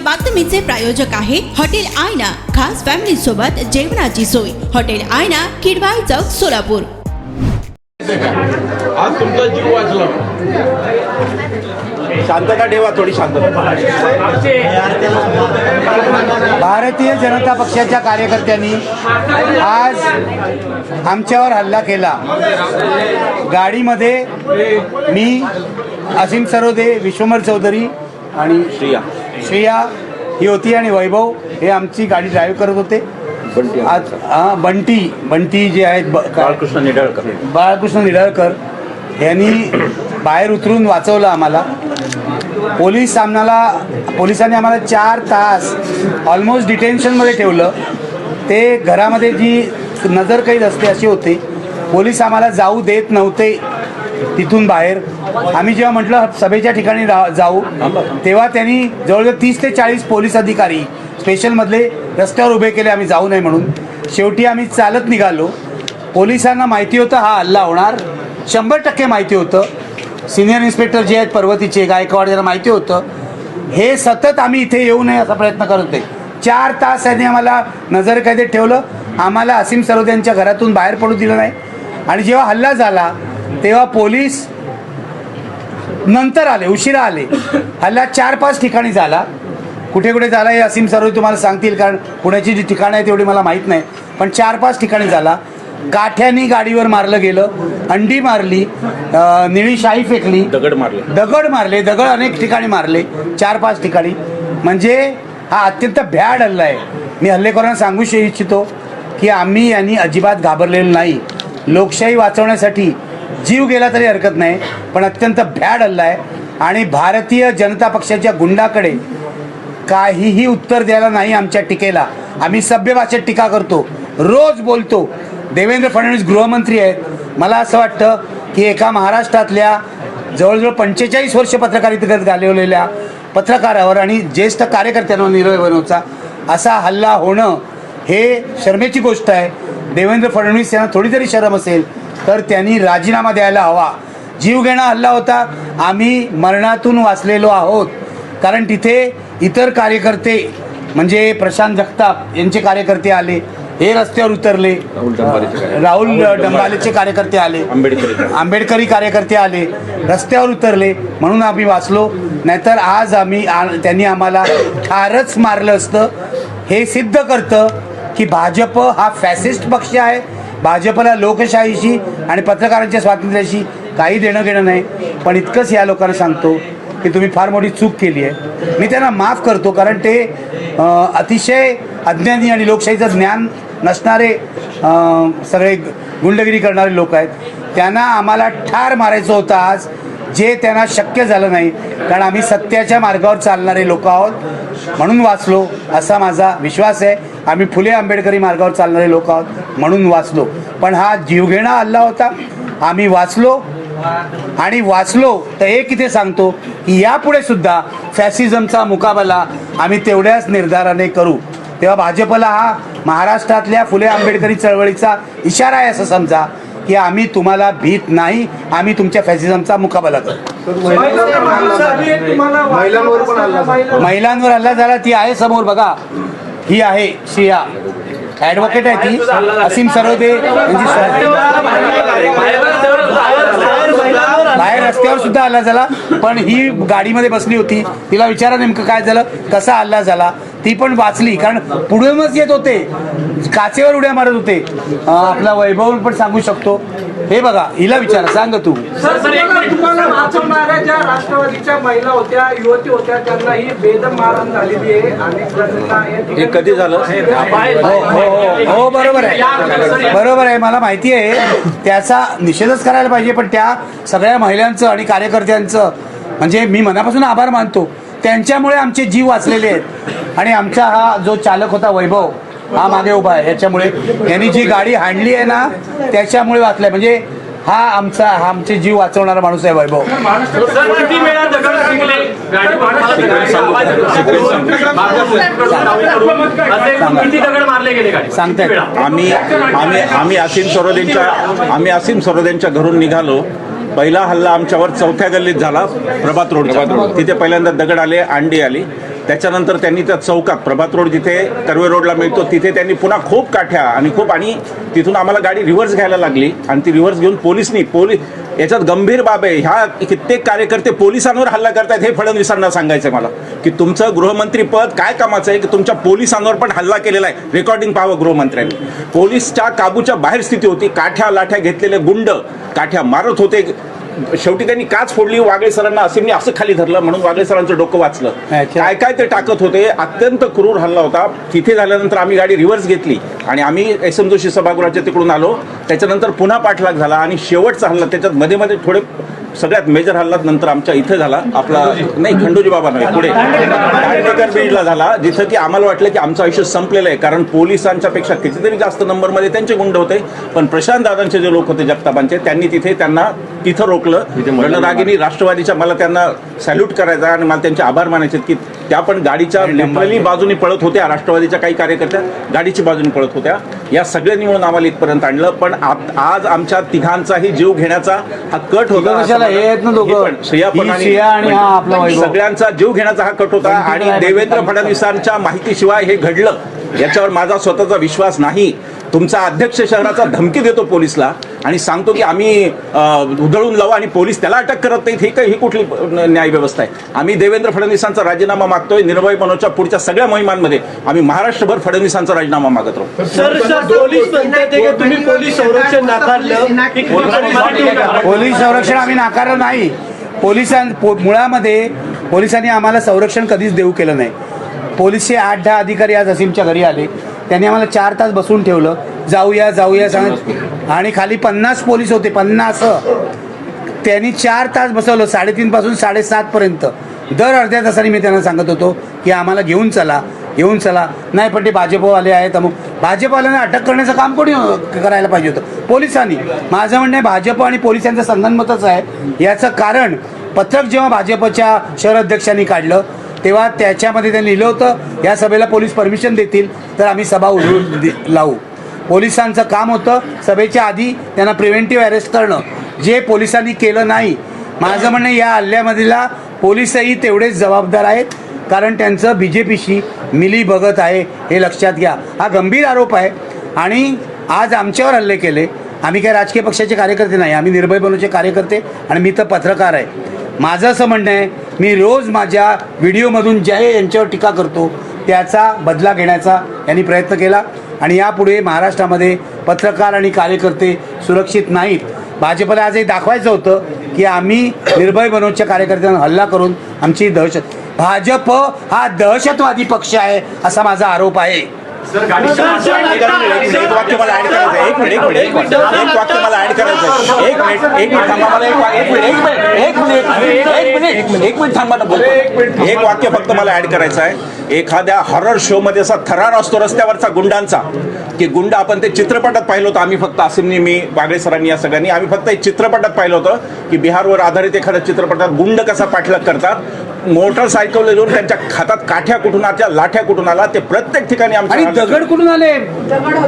बातमीचे प्रायोजक आहे हॉटेल आयना, खास फॅमिली सोबत जेवणाची सोय। हॉटेल आयना, किडवाई चौक, सोलापूर। आज तुमचा जीव वाचला। शांतता ठेवा, थोडी शांतता। भारतीय जनता पक्षाच्या कार्यकर्त्यांनी आज आमच्यावर हल्ला केला। गाडीमध्ये मी, असीम सरोदे, विश्वमर चौधरी आणि श्रेया ही होती आणि वैभव हे आमची गाडी ड्राईव्ह करत होते। आज बंटी जे आहेत बाळकृष्ण निडळकर यांनी बाहेर उतरून वाचवलं आम्हाला। पोलिसांनी आम्हाला 4 तास ऑलमोस्ट डिटेन्शनमध्ये ठेवलं। ते घरामध्ये जी नजरकैद असते अशी होती। पोलीस आम्हाला जाऊ देत नव्हते तिथून बाहेर। आम्ही जेव्हा म्हटलं सभेच्या ठिकाणी जाऊ तेव्हा त्यांनी जवळजवळ 30 ते 40 पोलीस अधिकारी स्पेशलमधले रस्त्यावर उभे केले आम्ही जाऊ नये म्हणून। शेवटी आम्ही चालत निघालो। पोलिसांना माहिती होतं हा हल्ला होणार, 100% माहिती होतं। सिनियर इन्स्पेक्टर जे आहेत पर्वतीचे, गायकवाड, यांना माहिती होतं। हे सतत आम्ही इथे येऊ नये असा प्रयत्न करत होते। 4 तास त्यांनी आम्हाला नजरकैदेत ठेवलं। आम्हाला असीम सरोदे यांच्या घरातून बाहेर पडू दिलं नाही। आणि जेव्हा हल्ला झाला तेव्हा पोलीस नंतर आले, उशिरा आले। हल्ला 4-5 ठिकाणी झाला। कुठे कुठे झाला हे असीम सरोदे तुम्हाला सांगतील, कारण पुण्याची जी ठिकाणं आहे तेवढी मला माहीत नाही, पण 4-5 ठिकाणी झाला। काठ्यानी गाडीवर मारलं गेलं, अंडी मारली, निळी शाई फेकली, दगड मारले, दगड अनेक ठिकाणी मारले, 4-5 ठिकाणी। म्हणजे हा अत्यंत भ्याड हल्ला आहे। मी हल्लेखोरांना सांगू इच्छितो की आम्ही यांनी अजिबात घाबरलेलो नाही। लोकशाही वाचवण्यासाठी जीव गेला तरी हरकत नाही, पण अत्यंत भ्याड हल्ला आहे। आणि भारतीय जनता पक्षाच्या गुंडाकडे काहीही उत्तर द्यायला नाही आमच्या टीकेला। आम्ही सभ्य भाषेत टीका करतो, रोज बोलतो। देवेंद्र फडणवीस गृहमंत्री आहेत। मला असं वाटतं की एका महाराष्ट्रातल्या जवळजवळ 45 वर्ष पत्रकारितेत घालवलेल्या पत्रकारावर आणि ज्येष्ठ कार्यकर्त्यांवर निर्भय बनवचा असा हल्ला होणं हे शर्मेची गोष्ट आहे। देवेंद्र फडणवीस यांना थोडी जरी शरम असेल तर त्यांनी राजीनामा द्यायला हवा। जीवघेणा हल्ला होता, आम्ही मरणातून वाचलेलो आहोत। कारण तिथे इतर कार्यकर्ते म्हणजे प्रशांत जगताप यांचे कार्यकर्ते आले, हे रस्त्यावर उतरले, राहुल डंबालेचे कार्यकर्ते आले, आंबेडकरी कार्यकर्ते आले, रस्त्यावर उतरले, म्हणून आम्ही वाचलो। नाहीतर आज त्यांनी आम्हाला ठारच मारलं असतं। हे सिद्ध करतं की भाजप हा फॅसिस्ट पक्ष आहे। भाजपला लोकशाहीशी आणि पत्रकारांच्या स्वातंत्र्याशी काही देणं घेणं नाही। पण इतकंच या लोकांना सांगतो की तुम्ही फार मोठी चूक केली आहे। मी त्यांना माफ करतो, कारण ते अतिशय अज्ञानी आणि लोकशाहीचं ज्ञान नसणारे सगळे गुंडगिरी करणारे लोक आहेत। त्यांना आम्हाला ठार मारायचं होतं आज, जे त्यांना शक्य झालं नाही, कारण आम्ही सत्याच्या मार्गावर चालणारे लोक आहोत म्हणून वाचलो असा माझा विश्वास आहे। आम्ही फुले आंबेडकरी मार्गावर चालणारे लोक आहोत म्हणून वाचलो। पण हा जीवघेणा हल्ला होता, आम्ही वाचलो। आणि वाचलो तर एक इथे सांगतो की यापुढे सुद्धा फॅसिझमचा मुकाबला आम्ही तेवढ्याच निर्धाराने करू। तेव्हा भाजपला हा महाराष्ट्रातल्या फुले आंबेडकरी चळवळीचा इशारा आहे असं समजा की आम्ही तुम्हाला भीत नाही, आम्ही तुमच्या फॅसिझमचा मुकाबला करू। महिलांवर हल्ला झाला, ती आहे समोर बघा, ही आहे श्रेया, ॲडव्होकेट आहे ती, असीम सरोदे यांची। बाहेर रस्त्यावर सुद्धा हल्ला झाला, पण ही गाडीमध्ये बसली होती, तिला विचारा नेमकं काय झालं, कसा हल्ला झाला। ती पण वाचली, कारण पुढूनच येत होते, काचेवर उड्या मारत होते। आपला वैभव पण सांगू शकतो, हे बघा, हिला विचारा, सांग तू। ज्या राष्ट्रवादीच्या महिला होत्या, युवती होत्या, त्यांना ही बेदम मारहाण झालेली आहे। हे कधी झालं? हो बरोबर आहे, बरोबर आहे, मला माहिती आहे। त्याचा निषेधच करायला पाहिजे, पण त्या सगळ्या महिलांचं आणि कार्यकर्त्यांचं म्हणजे मी मनापासून आभार मानतो। त्यांच्यामुळे आमचे जीव वाचलेले आहेत। आणि आमचा हा जो चालक होता वैभव, हा मागे उभा आहे, याच्यामुळे यांनी जी गाडी हाणली आहे ना त्याच्यामुळे वाचलाय। म्हणजे हा आमचे जीव वाचवणारा माणूस आहे वैभव। सांगताय आम्ही असीम सरोदेंच्या घरून निघालो। पहिला हल्ला आमच्यावर चौथ्या गल्लीत झाला, प्रभात रोड। तिथे पहिल्यांदा दगड आले, अंडी आली। त्याच्यानंतर त्यांनी त्या चौकात प्रभात रोड जिथे कर्वे रोडला मिळतो तिथे त्यांनी पुन्हा खूप काठ्या आणि तिथून आम्हाला गाडी रिव्हर्स घ्यायला लागली आणि ती रिव्हर्स घेऊन पोलीस याच्यात गंभीर बाब आहे. ह्या कित्येक कार्यकर्ते पोलिसांवर हल्ला करतायत हे फडणवीसांना सांगायचं मला की तुमचं गृहमंत्री पद काय कामाचं आहे की तुमच्या पोलिसांवर पण हल्ला केलेला आहे. रेकॉर्डिंग पाहावं गृहमंत्र्यांनी. पोलीसच्या काबूच्या बाहेर स्थिती होती. काठ्या लाठ्या घेतलेले गुंड काठ्या मारत होते. शेवटी त्यांनी काच फोडली. वागळे सरांना असीमने असं खाली धरलं म्हणून वागळे सरांचं डोकं वाचलं. काय काय ते टाकत होते. अत्यंत क्रूर हल्ला होता. तिथे झाल्यानंतर आम्ही गाडी रिव्हर्स घेतली आणि आम्ही SM जोशी सभागृहाच्या तिकडून आलो. त्याच्यानंतर पुन्हा पाठलाग झाला आणि शेवटचा हल्ला त्याच्यात मध्ये थोडे सगळ्यात मेजर हल्ला नंतर आमच्या इथं झाला. आपला नाही खंडोजी बाबा नव्हे पुढे दांडेकर बीडला झाला जिथं की आम्हाला वाटलं की आमचं आयुष्य संपलेलं आहे कारण पोलिसांच्या पेक्षा कितीतरी जास्त नंबरमध्ये त्यांचे गुंड होते. पण प्रशांत दादांचे जे लोक होते जगतापांचे त्यांनी त्यांना तिथं रोखलं. रणरागिनी राष्ट्रवादीच्या मला त्यांना सॅल्यूट करायचा आणि मला त्यांचे आभार मानायचे की त्या पण गाडीच्या लिटरली बाजूने पळत होत्या. राष्ट्रवादीच्या काही कार्यकर्त्या गाडीची बाजूने पळत होत्या. या सगळ्यांनी मिळून आम्हाला इथपर्यंत आणलं. पण आज आमच्या तिघांचाही जीव घेण्याचा हा कट होता. सगळ्यांचा जीव घेण्याचा हा कट होता आणि देवेंद्र फडणवीसांच्या माहितीशिवाय हे घडलं याच्यावर माझा स्वतःचा विश्वास नाही. तुमचा अध्यक्ष शहराचा धमकी देतो पोलिसला आणि सांगतो की आम्ही उधळून लावू आणि पोलीस त्याला अटक करत नाहीत. ही कुठली न्याय व्यवस्था आहे. आम्ही देवेंद्र फडणवीसांचा राजीनामा मागतोय. निर्भय बनवच्या पुढच्या सगळ्या मोहिमांमध्ये आम्ही महाराष्ट्रभर फडणवीसांचा राजीनामा मागत राहू. पोलीस संरक्षण आम्ही नाकारलं नाही. मुळामध्ये पोलिसांनी आम्हाला संरक्षण कधीच देऊ केलं नाही. पोलीसचे 8-10 अधिकारी आज असीमच्या घरी आले. त्यांनी आम्हाला 4 तास बसून ठेवलं. जाऊया सांगत आणि खाली 50 पोलीस होते. 50 त्यांनी 4 तास बसवलं 3:30 पासून 7:30 पर्यंत. दर अर्ध्या तासाने मी त्यांना सांगत होतो की आम्हाला घेऊन चला. नाही पण ते भाजपवाले आहेत. मग भाजपवाल्यांना अटक करण्याचं काम कोणी करायला पाहिजे होतं? पोलिसांनी. माझं म्हणणं आहे भाजप आणि पोलिसांचं संगनमतच आहे. याचं कारण पत्रक जेव्हा भाजपच्या शहर अध्यक्षांनी काढलं तेव्हा त्याच्यामध्ये त्यांनी लिहिलं होतं या सभेला पोलीस परमिशन देतील तर आम्ही सभा उधळून लावू. पोलिसांचं काम होतं सभेच्या आधी त्यांना प्रिव्हेंटिव्ह अरेस्ट करणं, जे पोलिसांनी केलं नाही. माझं म्हणणं या हल्ल्यामधला पोलीसही तेवढेच जबाबदार आहेत कारण त्यांचं BJPशी मिली बघत आहे हे लक्षात घ्या. हा गंभीर आरोप आहे आणि आज आमच्यावर हल्ले केले. आम्ही काही राजकीय पक्षाचे कार्यकर्ते नाही. आम्ही निर्भय बनूचे कार्यकर्ते आणि मी तर पत्रकार आहे. माझं असं म्हणणं आहे मी रोज माझ्या व्हिडिओमधून जे यांच्यावर टीका करतो त्याचा बदला घेण्याचा यांनी प्रयत्न केला आणि यापुढे महाराष्ट्रामध्ये पत्रकार आणि कार्यकर्ते सुरक्षित नाहीत. भाजपला आजही दाखवायचं होतं की आम्ही निर्भय बनोच्या कार्यकर्त्यांना हल्ला करून आमची दहशत. भाजप हा दहशतवादी पक्ष आहे असा माझा आरोप आहे. एक वाक्य मला ऍड करायचं आहे. एक वाक्य मला ऍड करायचं आहे. एक मिनिट थांबा. मला एक मिनिट थांबा ना बोलतो. एक वाक्य फक्त मला ऍड करायचं आहे. एखाद्या हॉरर शो मध्ये असा थरार असतो रस्त्यावरचा गुंडांचा की गुंड आपण ते चित्रपटात पाहिलं होतं. आम्ही फक्त असीमनी मी वागळे सरांनी या सगळ्यांनी आम्ही फक्त एक चित्रपटात पाहिलं होतं की बिहारवर आधारित एखाद्या चित्रपटात गुंड कसा पाठलाग करतात. मोटरसायकल घेऊन त्यांच्या हातात काठ्या कुठून आल्या लाठ्या कुठून आला ते प्रत्येक ठिकाणी आमच्या दगड कुठून आले.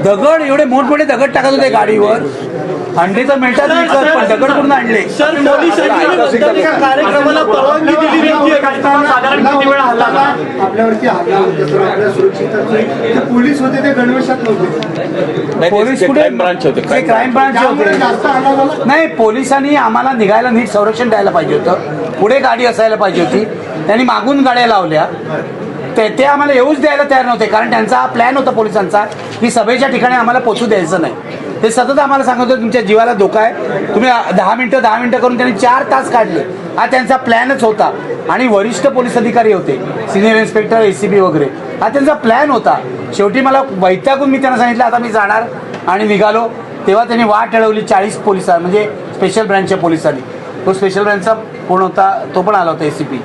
दगड एवढे मोठमोठे दगड टाकत होते गाडीवर. अंडे तर मिळतात पण दगड कुठून आणले. कार्यक्रमाला परवानगी दिली साधारण किती वेळा हल्ला आपल्यावरती हल्ला आपल्या सुरक्षित पोलीस होते ते गणवेशात नव्हते. पोलीस कुठे क्राईम ब्रांच होते. नाही पोलिसांनी आम्हाला निघायला नीट संरक्षण द्यायला पाहिजे होतं. पुढे गाडी असायला पाहिजे होती. त्यांनी मागून गाड्या लावल्या. ते आम्हाला येऊच द्यायला तयार नव्हते कारण त्यांचा प्लॅन होता पोलिसांचा की सभेच्या ठिकाणी आम्हाला पोचू द्यायचं नाही. ते सतत आम्हाला सांगत होते तुमच्या जीवाला धोका आहे. तुम्ही 10 मिनिटं करून त्यांनी 4 तास काढले. हा त्यांचा प्लॅनच होता आणि वरिष्ठ पोलीस अधिकारी होते सिनियर इन्स्पेक्टर ACP वगैरे. हा त्यांचा प्लॅन होता. शेवटी मला वैतागून मी त्यांना सांगितलं आता मी जाणार आणि निघालो. तेव्हा त्यांनी वाट अडवली 40 पोलिसांनी म्हणजे स्पेशल ब्रँचच्या पोलिसांनी. तो स्पेशल ब्रँचचा कोण होता तो पण आला होता ACP.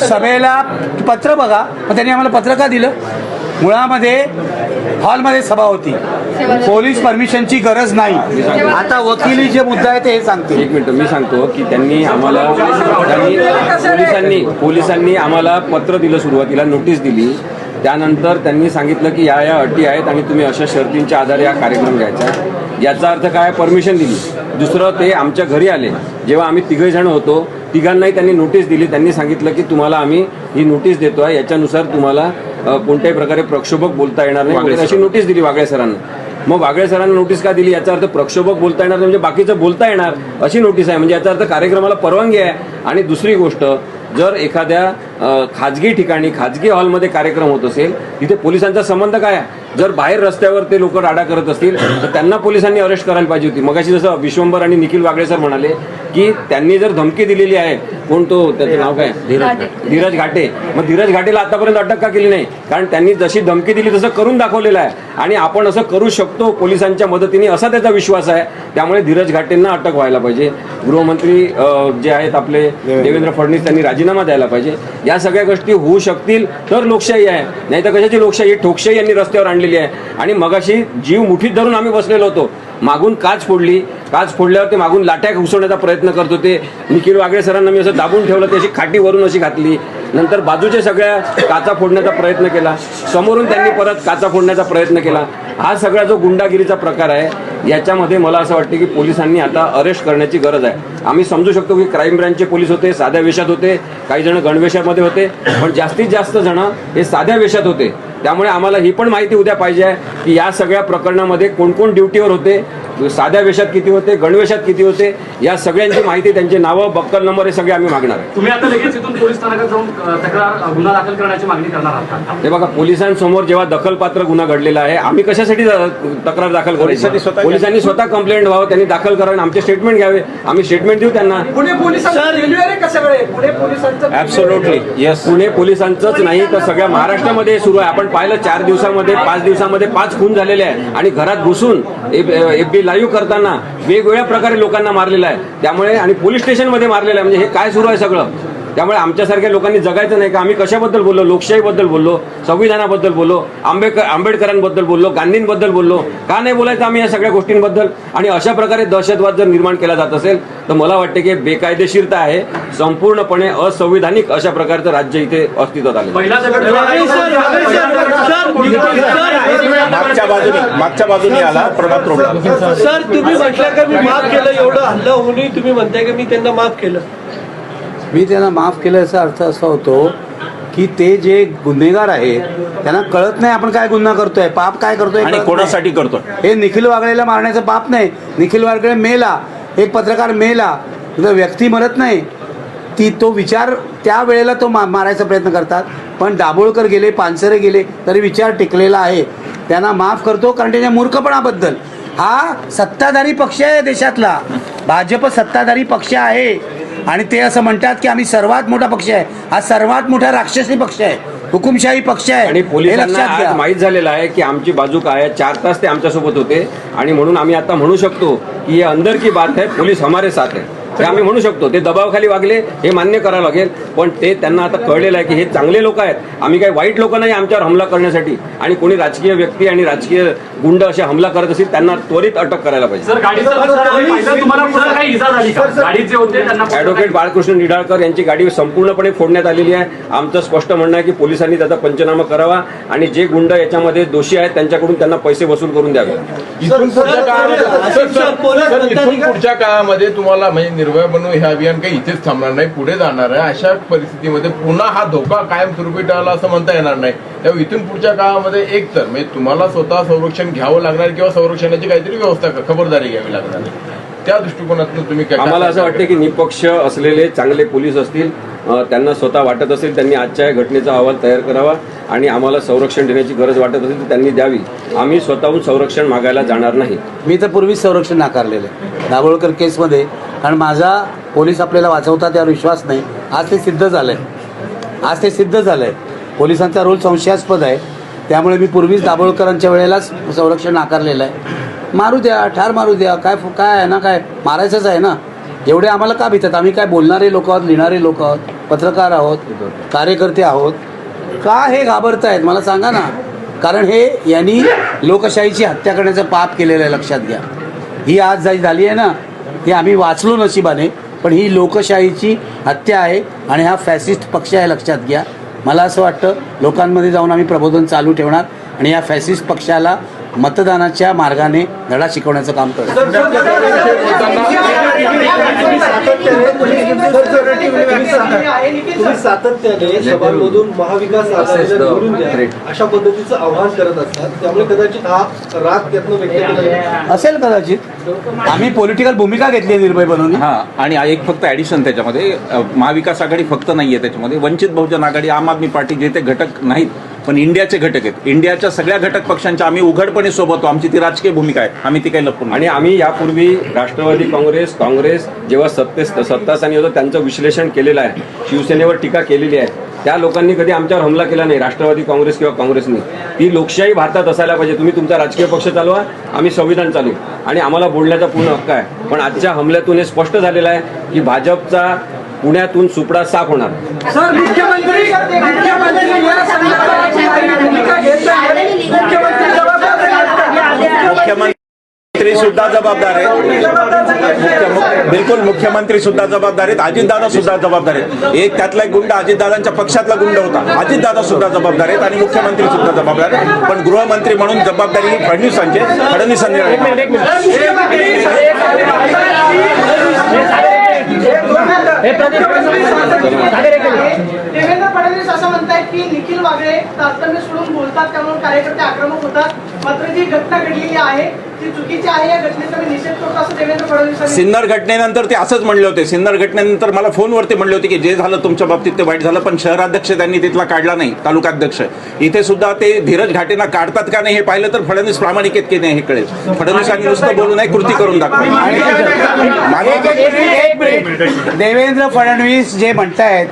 सभेला पत्र बघा. त्यांनी आम्हाला पत्र का दिलं. मुळामध्ये हॉलमध्ये सभा होती. पोलीस परमिशनची गरज नाही. आता वकिली जे मुद्दा आहे ते हे सांगते. एक मिनिट मी सांगतो की त्यांनी आम्हाला पोलिसांनी आम्हाला पत्र दिलं. सुरुवातीला नोटीस दिली त्यानंतर त्यांनी सांगितलं की या अटी आहेत आणि तुम्ही अशा शर्तींच्या आधारे हा कार्यक्रम घ्यायचा आहे. याचा अर्थ काय, परमिशन दिली. दुसरं, ते आमच्या घरी आले जेव्हा आम्ही तिघंजण होतो, तिघांनाही त्यांनी नोटीस दिली. त्यांनी सांगितलं की तुम्हाला आम्ही ही नोटीस देतो आहे, याच्यानुसार तुम्हाला कोणत्याही प्रकारे प्रक्षोभक बोलता येणार नाही वगैरे अशी नोटीस दिली वागळे सरांना. मग वागळे सरांना नोटीस का दिली, याचा अर्थ प्रक्षोभक बोलता येणार म्हणजे बाकीचं बोलता येणार अशी नोटीस आहे, म्हणजे याचा अर्थ कार्यक्रमाला परवानगी आहे. आणि दुसरी गोष्ट, जर एखाद्या खाजगी ठिकाणी खाजगी हॉलमध्ये कार्यक्रम होत असेल तिथे पोलिसांचा संबंध काय आहे? जर बाहेर रस्त्यावर ते लोक राडा करत असतील तर त्यांना पोलिसांनी अरेस्ट करायला पाहिजे होती. मगाशी जसं विश्वंभर आणि निखिल वागळे सर म्हणाले की त्यांनी जर धमकी दिलेली आहे, कोण तो, त्याचं नाव काय, धीरज घाटे, मग धीरज घाटेला आतापर्यंत अटक का केली नाही? कारण त्यांनी जशी धमकी दिली तसं करून दाखवलेलं आहे आणि आपण असं करू शकतो पोलिसांच्या मदतीने असा त्याचा विश्वास आहे. त्यामुळे धीरज घाटेंना अटक व्हायला पाहिजे. गृहमंत्री जे आहेत आपले देवेंद्र फडणवीस, त्यांनी राजीनामा द्यायला पाहिजे. या सगळ्या गोष्टी होऊ शकतील तर लोकशाही आहे, नाही तर कशाची लोकशाही? ठोकशाही यांनी रस्त्यावर आणलेली आहे. आणि मगाशी जीव मुठीत धरून आम्ही बसलेलो होतो, मागून काच फोडली, काच फोडल्यावर ते मागून लाट्या घुसवण्याचा प्रयत्न करत होते. निखिल वागळे सरांना मी असं दाबून ठेवलं, त्याची खाटीवरून अशी घातली. नंतर बाजूच्या सगळ्या काचा फोडण्याचा प्रयत्न केला, समोरून त्यांनी परत काचा फोडण्याचा प्रयत्न केला. हा सगळा जो गुंडागिरीचा प्रकार आहे, याच्यामध्ये मला असं वाटतं की पोलिसांनी आता अरेस्ट करण्याची गरज आहे. आम्ही समजू शकतो की क्राईम ब्रँचचे पोलीस होते, साध्या वेशात होते, काही जण गणवेशामध्ये होते, पण जास्तीत जास्त जण हे साध्या वेशात होते. त्यामुळे आम्हाला ही पण माहिती उद्या पाहिजे आहे की या सगळ्या प्रकरणामध्ये कोण कोण ड्युटीवर होते, साध्या वेशात किती होते, गणवेशात किती होते, या सगळ्यांची माहिती, त्यांचे नावं, बक्कल नंबर हे सगळे आम्ही मागणार आहे. तुम्ही आता लगेच इथून पोलीस स्थानकात जाऊन तक्रार गुन्हा दाखल करण्याची मागणी करणार आहात? हे बघा, पोलिसांसमोर जेव्हा दखलपात्र गुन्हा घडलेला आहे, आम्ही कशासाठी तक्रार दाखल करायची? पोलिसांनी स्वतः कंप्लेंट व्हावं, त्यांनी दाखल करावं, आमचे स्टेटमेंट घ्यावे, आम्ही स्टेटमेंट देऊ त्यांना. पुणे पोलिसांचं ॲब्सोल्युटली येस. पुणे पोलिसांचंच नाही तर सगळ्या महाराष्ट्रामध्ये सुरू आहे. आपण पाहिलं 4 दिवसामध्ये 5 दिवसामध्ये 5 खून झालेले आहे आणि घरात घुसून FB लाईव्ह करताना वेगवेगळ्या प्रकारे लोकांना मारलेलं आहे. त्यामुळे आणि पोलीस स्टेशनमध्ये मारलेलं आहे, म्हणजे हे काय सुरू आहे सगळं? त्यामुळे आमच्यासारख्या लोकांनी जगायचं नाही का? आम्ही कशाबद्दल बोललो? लोकशाहीबद्दल बोललो, संविधानाबद्दल बोललो, आंबेडकरांबद्दल बोललो, गांधींबद्दल बोललो. का नाही बोलायचं आम्ही या सगळ्या गोष्टींबद्दल? आणि अशा प्रकारे दहशतवाद जर निर्माण केला जात असेल तर मला वाटते की बेकायदेशीरता आहे, संपूर्णपणे असंविधानिक अशा प्रकारचं राज्य इथे अस्तित्वात आलं. मागच्या बाजूने आला प्रभात रोडला. सर, तुम्ही म्हटलं का मी माफ केलं, एवढं हल्ला होऊनही तुम्ही म्हणताय की मी त्यांना माफ केलं? मी त्यांना माफ केलं याचा अर्थ असा होतो की ते जे गुन्हेगार आहेत त्यांना कळत नाही आपण काय गुन्हा करतोय, पाप काय करतोय आणि कोणासाठी करतो. हे निखिल वागळेला मारण्याचं पाप नाही. निखिल वागळे मेला, एक पत्रकार मेला, व्यक्ती मरत नाही. तो विचार त्या वेळेला तो मारायचा प्रयत्न करतात. पण दाभोळकर गेले, पानसरे गेले तरी विचार टिकलेला आहे. त्यांना माफ करतो कारण त्याच्या मूर्खपणाबद्दल. हा सत्ताधारी पक्ष आहे देशातला, भाजप सत्ताधारी पक्ष आहे आणि ते असं म्हणतात की आम्ही सर्वात मोठा पक्ष आहे. हा सर्वात मोठा राक्षसी पक्ष आहे, हुकुमशाही पक्ष आहे. आणि पोलिसांना आज माहीत झालेलं आहे की आमची बाजू काय आहे. 4 तास ते आमच्यासोबत होते आणि म्हणून आम्ही आता म्हणू शकतो की हे अंदर की बात है, पोलीस हमारे साथ है, हे आम्ही म्हणू शकतो. ते दबावाखाली वागले हे मान्य करावं लागेल, पण ते त्यांना आता कळलेलं आहे की हे चांगले लोक आहेत, आम्ही काही वाईट लोक नाही आमच्यावर हमला करण्यासाठी. आणि कोणी राजकीय व्यक्ती आणि राजकीय गुंड असे हमला करत असतील त्यांना त्वरित अटक करायला पाहिजे. ॲडव्होकेट बाळकृष्ण निडाळकर यांची गाडी संपूर्णपणे फोडण्यात आलेली आहे. आमचं स्पष्ट म्हणणं आहे की पोलिसांनी त्याचा पंचनामा करावा आणि जे गुंड याच्यामध्ये दोषी आहेत त्यांच्याकडून त्यांना पैसे वसूल करून द्यावे. इथून पुढच्या काळामध्ये तुम्हाला म्हणजे निर्भया बनवून हे अभियान काही इथेच थांबणार नाही, पुढे जाणार आहे. अशा परिस्थितीमध्ये पुन्हा हा धोका कायमस्वरूपी टाळला असं म्हणता येणार नाही. त्यामुळे इथून पुढच्या काळामध्ये एक तर म्हणजे तुम्हाला स्वतः संरक्षण घ्यावं लागणार किंवा संरक्षणाची काहीतरी व्यवस्था खबरदारी घ्यावी लागणार. त्या दृष्टिकोनातून तुम्ही काय? आम्हाला असं वाटतं की निपक्ष असलेले चांगले पोलीस असतील, त्यांना स्वतः वाटत असेल त्यांनी आजच्या या घटनेचा अहवाल तयार करावा आणि आम्हाला संरक्षण देण्याची गरज वाटत असेल तर त्यांनी द्यावी. आम्ही स्वतःहून संरक्षण मागायला जाणार नाही. मी तर पूर्वीच संरक्षण नाकारलेलं आहे दाभोळकर केसमध्ये, कारण माझा पोलीस आपल्याला वाचवतात यावर विश्वास नाही. आज ते सिद्ध झालं आहे. पोलिसांचा रोल संशयास्पद आहे. त्यामुळे मी पूर्वीच दाभोळकरांच्या वेळेलाच संरक्षण नाकारलेलं आहे. मारू द्या, ठार मारू द्या, काय आहे ना, काय मारायचंच आहे ना. एवढे आम्हाला का भीतात? आम्ही काय बोलणारे लोक आहोत, लिहिणारे लोक आहोत, पत्रकार आहोत, कार्यकर्ते आहोत. का हे घाबरतायत मला सांगा ना. कारण हे यांनी लोकशाहीची हत्या करण्याचं पाप केलेलं आहे, लक्षात घ्या. ही आज झाली आहे ना, ही आम्ही वाचलो नशिबाने, पण ही लोकशाहीची हत्या आहे आणि हा फॅसिस्ट पक्ष आहे, लक्षात घ्या. मला असं वाटतं लोकांमध्ये जाऊन आम्ही प्रबोधन चालू ठेवणार आणि या फॅसिस्ट पक्षाला मतदानाच्या मार्गाने धडा शिकवण्याचं काम करणार. तुम्ही सातत्याने सभांमधून महाविकास आघाडीला निवडून द्या अशा पद्धतीचं आव्हान करत असतात, त्यामुळे कदाचित हा राग त्यातनं व्यक्त केला असेल कदाचित. आम्ही पॉलिटिकल भूमिका घेतली आहे निर्भय बनवून. आणि एक फक्त ॲडिशन त्याच्यामध्ये महाविकास आघाडी फक्त नाही आहे त्याच्यामध्ये, वंचित बहुजन आघाडी, आम आदमी पार्टी जे ते घटक नाहीत पण इंडियाचे घटक आहेत. इंडियाच्या सगळ्या घटक पक्षांच्या आम्ही उघडपणे सोबत आहोत. आमची ती राजकीय भूमिका आहे, आम्ही ती काही लपवून. आणि आम्ही यापूर्वी राष्ट्रवादी काँग्रेस जेव्हा सत्तास्थानी होतं त्यांचं विश्लेषण केलेलं आहे, शिवसेनेवर टीका केलेली आहे. त्या लोकांनी कधी आमच्यावर हमला केला नाही, राष्ट्रवादी काँग्रेस किंवा काँग्रेसने. ती लोकशाही भारतात असायला पाहिजे. तुम्ही तुमचा राजकीय पक्ष चालवा, आम्ही संविधान चालू आणि आम्हाला बोलण्याचा पूर्ण हक्क आहे. पण आजच्या हमल्यातून हे स्पष्ट झालेलं आहे की भाजपचा पुण्यातून सुपडा साफ होणार. मुख्यमंत्री सुद्धा जबाबदार आहेत. बिलकुल मुख्यमंत्री सुद्धा जबाबदार आहेत, अजितदादा सुद्धा जबाबदार आहेत. एक त्यातला एक गुंड अजितदादांच्या पक्षातला गुंड होता, अजितदादा सुद्धा जबाबदार आहेत आणि मुख्यमंत्री सुद्धा जबाबदार आहेत. पण गृहमंत्री म्हणून जबाबदारी ही फडणवीसांची. फडणवीसांनी देवेंद्र फडणवीस असं म्हणतायत की निखिल वागळे तारतम्य सोडून बोलतात, त्यामुळे कार्यकर्ते आक्रमक होतात. मात्र जी घटना घडलेली आहे ती चुकीची आहे, या घटनेचा मी निषेध करतो असं देवेंद्र फडणवीस. सिन्नर घटनेनंतर ते असंच म्हणले होते. सिन्नर घटनेनंतर मला फोनवरती म्हणले होते की जे झालं तुमच्या बाबतीत ते वाईट झालं, पण शहराध्यक्ष त्यांनी तिथला काढला नाही, तालुकाध्यक्ष. इथे सुद्धा ते धीरज घाटेंना काढतात का नाही हे पाहिलं तर फडणवीस प्रामाणिक आहेत की नाही हे कळेल. फडणवीसांनी नुसतं बोलू नये, कृती करून दाखवा. देवेंद्र फडणवीस जे म्हणतायत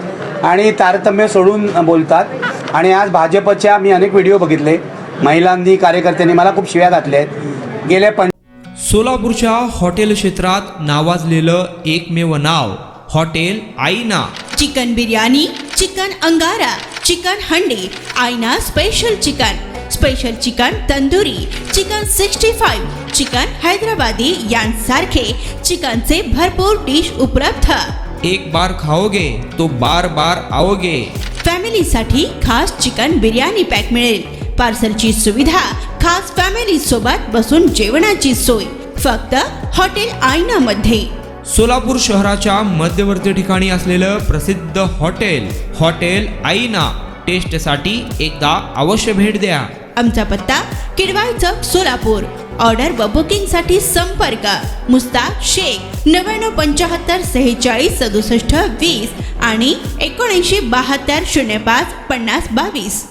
आणि तारतम्य सोडून बोलतात आणि आज भाजपच्या मी अनेक व्हिडिओ बघितले, महिलांनी कार्यकर्त्यांनी मला खूप शिव्या घातल्या आहेत. गेल्या सोलापूरच्या हॉटेल क्षेत्रात नावाजलेलं एकमेव नाव हॉटेल आईना. चिकन बिर्याणी, चिकन अंगारा, चिकन हंडी, आईना special chicken tandoori, chicken 65, chicken Hyderabadi यांसारखे चिकनचे भरपूर डिश उपलब्ध. एक बार खाओगे तो बार बार आओगे. फॅमिलीसाठी खास चिकन बिर्याणी पॅक मिळेल. पार्सलची सुविधा, खास फॅमिली सोबत बसून जेवणाची सोय फक्त हॉटेल आईना मध्ये. सोलापूर शहराच्या मध्यवर्ती ठिकाणी असलेलं प्रसिद्ध हॉटेल आईना. टेस्टसाठी एकदा अवश्य भेट द्या. आमचा पत्ता किडवाई चौक सोलापूर. ऑर्डर व बुकिंगसाठी संपर्क मुस्ताक शेख 9975 46 67 20 आणि 7972 05 50 22.